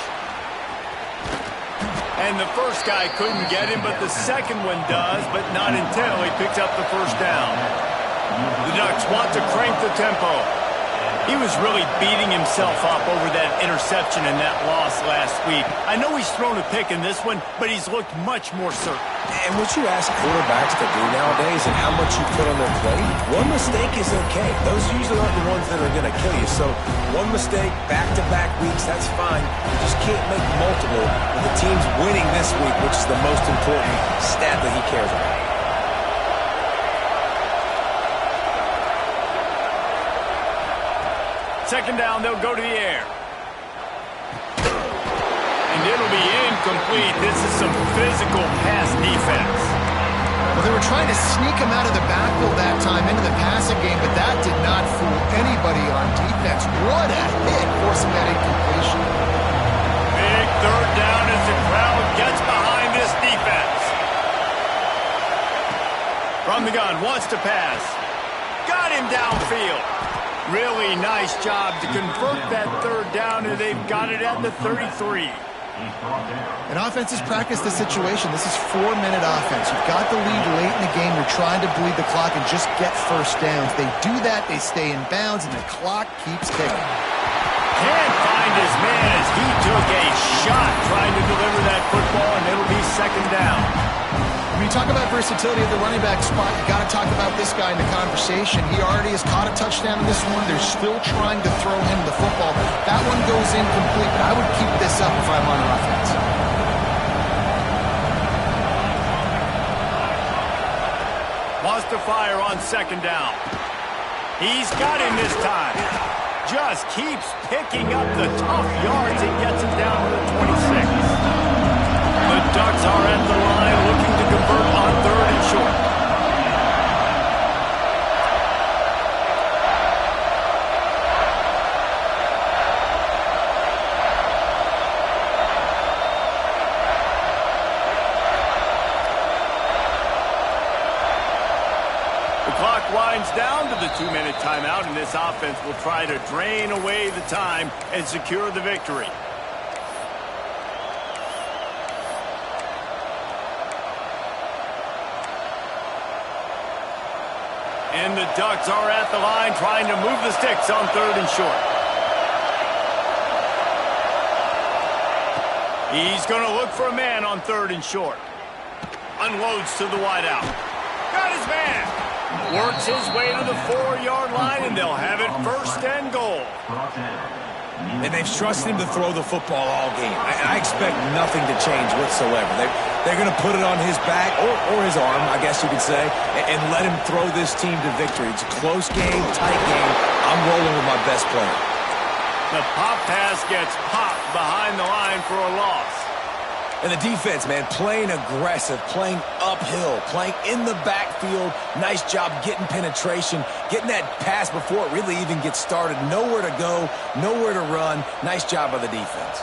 And the first guy couldn't get him, but the second one does, but not until he picks up the first down. The Ducks want to crank the tempo. He was really beating himself up over that interception and that loss last week. I know he's thrown a pick in this one, but he's looked much more certain. And what you ask quarterbacks to do nowadays and how much you put on their plate, one mistake is okay. Those usually aren't the ones that are going to kill you. So one mistake, back-to-back weeks, that's fine. You just can't make multiple when the team's winning this week, which is the most important stat that he cares about. Second down, they'll go to the air. And it'll be incomplete. This is some physical pass defense. Well, they were trying to sneak him out of the backfield that time into the passing game, but that did not fool anybody on defense. What a hit, forcing that incompletion. Big third down as the crowd gets behind this defense. From the gun, wants to pass. Got him downfield. Really nice job to convert that third down, and they've got it at the 33. And offenses practice the situation. This is 4-minute offense. You've got the lead late in the game. You're trying to bleed the clock and just get first downs. They do that, they stay in bounds, and the clock keeps ticking. Can't find his man as he took a shot trying to deliver that football, and it'll be second down. When you talk about versatility at the running back spot, you got to talk about this guy in the conversation. He already has caught a touchdown in this one. They're still trying to throw him the football. That one goes incomplete, but I would keep this up if I'm on offense. Wants to fire on second down. He's got him this time. Just keeps picking up the tough yards and gets him down to the 26. The Ducks are at the line looking to convert on third and short. The clock winds down to the 2-minute timeout, and this offense will try to drain away the time and secure the victory. And the Ducks are at the line trying to move the sticks on third and short. He's going to look for a man on third and short. Unloads to the wideout. Got his man. Works his way to the 4-yard line, and they'll have it first and goal. And they've trusted him to throw the football all game. I expect nothing to change whatsoever. They're going to put it on his back, or his arm, I guess you could say, and let him throw this team to victory. It's a close game, tight game. I'm rolling with my best player. The pop pass gets popped behind the line for a loss. And the defense, man, playing aggressive, playing uphill, playing in the backfield. Nice job getting penetration, getting that pass before it really even gets started. Nowhere to go, nowhere to run. Nice job by the defense.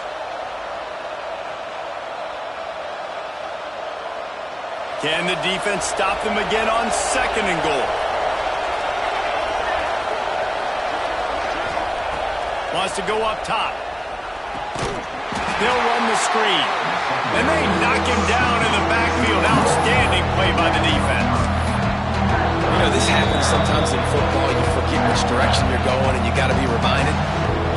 Can the defense stop them again on second and goal? Wants to go up top. They'll run the screen. And they knock him down in the backfield. Outstanding play by the defense. You know, this happens sometimes in football. You forget which direction you're going, and you got to be reminded.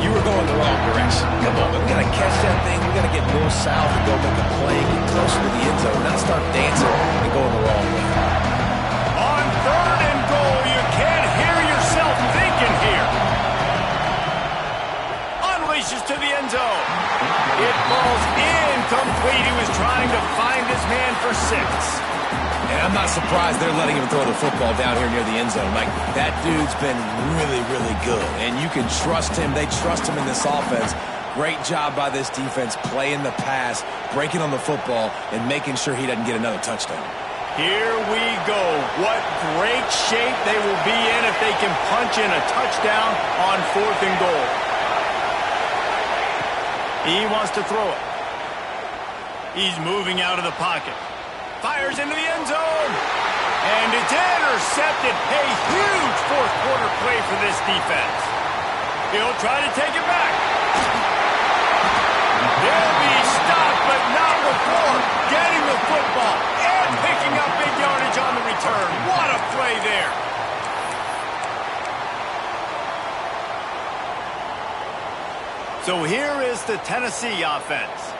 You were going the wrong direction. Come on, we got to catch that thing. We got to get more south and go make a play, get closer to the end zone, not start dancing and going the wrong way. On third and goal, you can't hear yourself thinking here. Unleashes to the end zone. It falls incomplete. He was trying to find his man for 6. And I'm not surprised they're letting him throw the football down here near the end zone. Like, that dude's been really, really good. And you can trust him. They trust him in this offense. Great job by this defense playing the pass, breaking on the football, and making sure he doesn't get another touchdown. Here we go. What great shape they will be in if they can punch in a touchdown on 4th and goal. He wants to throw it. He's moving out of the pocket. Fires into the end zone. And it's intercepted. A huge fourth-quarter play for this defense. He'll try to take it back. They'll be stopped, but not before getting the football and picking up big yardage on the return. What a play there. So here is the Tennessee offense.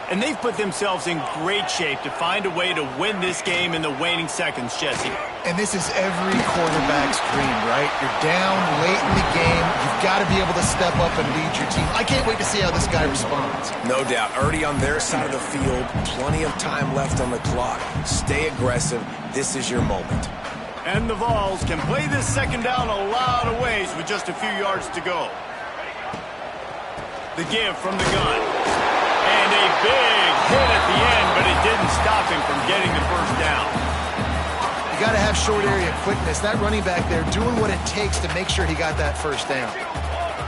And they've put themselves in great shape to find a way to win this game in the waning seconds, Jesse. And this is every quarterback's dream, right? You're down late in the game. You've got to be able to step up and lead your team. I can't wait to see how this guy responds. No doubt. Already on their side of the field. Plenty of time left on the clock. Stay aggressive. This is your moment. And the Vols can play this second down a lot of ways with just a few yards to go. The give from the gun. And a big hit at the end, but it didn't stop him from getting the first down. You got to have short area quickness. That running back there doing what it takes to make sure he got that first down.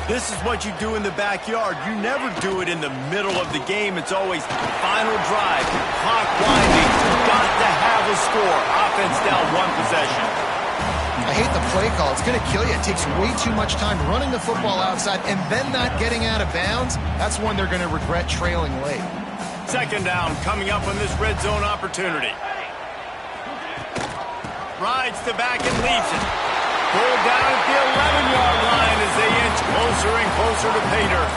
This is what you do in the backyard. You never do it in the middle of the game. It's always final drive, clock winding. You've got to have a score. Offense down 1 possession. I hate the play call. It's going to kill you. It takes way too much time running the football outside and then not getting out of bounds. That's when they're going to regret trailing late. Second down coming up on this red zone opportunity. Rides to back and leaves it. Pulled down at the 11-yard line as they inch closer and closer to pay dirt.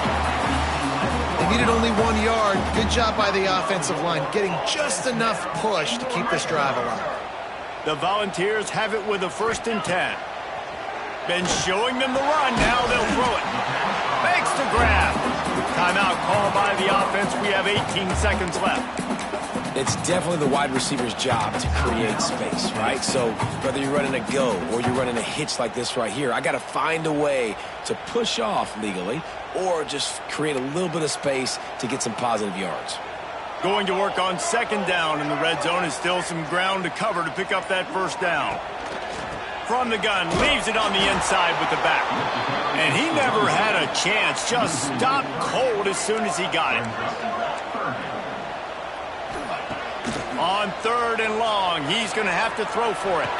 They needed only 1 yard. Good job by the offensive line, getting just enough push to keep this drive alive. The Volunteers have it with a 1st and 10. Been showing them the run. Now they'll throw it. Makes the grab. Timeout called by the offense. We have 18 seconds left. It's definitely the wide receiver's job to create space, right? So whether you're running a go or you're running a hitch like this right here, I got to find a way to push off legally or just create a little bit of space to get some positive yards. Going to work on second down in the red zone is still some ground to cover to pick up that first down. From the gun, leaves it on the inside with the back. And he never had a chance, just stopped cold as soon as he got it. On 3rd and long, he's going to have to throw for it.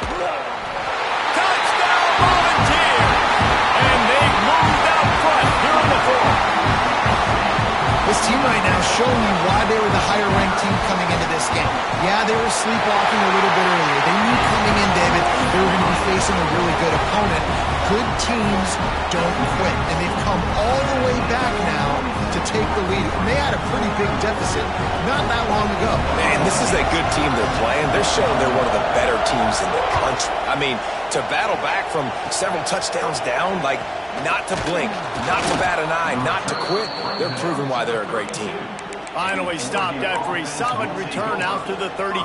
Touchdown, Volunteer! And they've moved out front here in the 4th. This team right now is showing you why they were the higher-ranked team coming into this game. Yeah, they were sleepwalking a little bit earlier. They knew coming in, David, they were going to be facing a really good opponent. Good teams don't quit, and they've come all the way back now to take the lead. And they had a pretty big deficit not that long ago. Man, this is a good team they're playing. They're showing they're one of the better teams in the country. I mean, to battle back from several touchdowns down, like, not to blink, not to bat an eye, not to quit, they're proving why they're a great team. Finally stopped after a solid return out to the 32.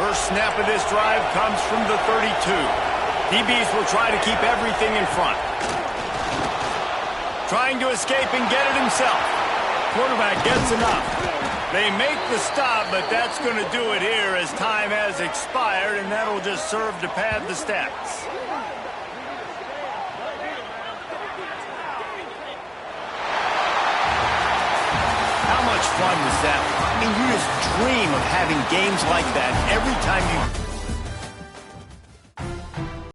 First snap of this drive comes from the 32. DBs will try to keep everything in front. Trying to escape and get it himself. Quarterback gets enough. They make the stop, but that's going to do it here as time has expired, and that'll just serve to pad the stats. How much fun was that? I mean, you just dream of having games like that every time you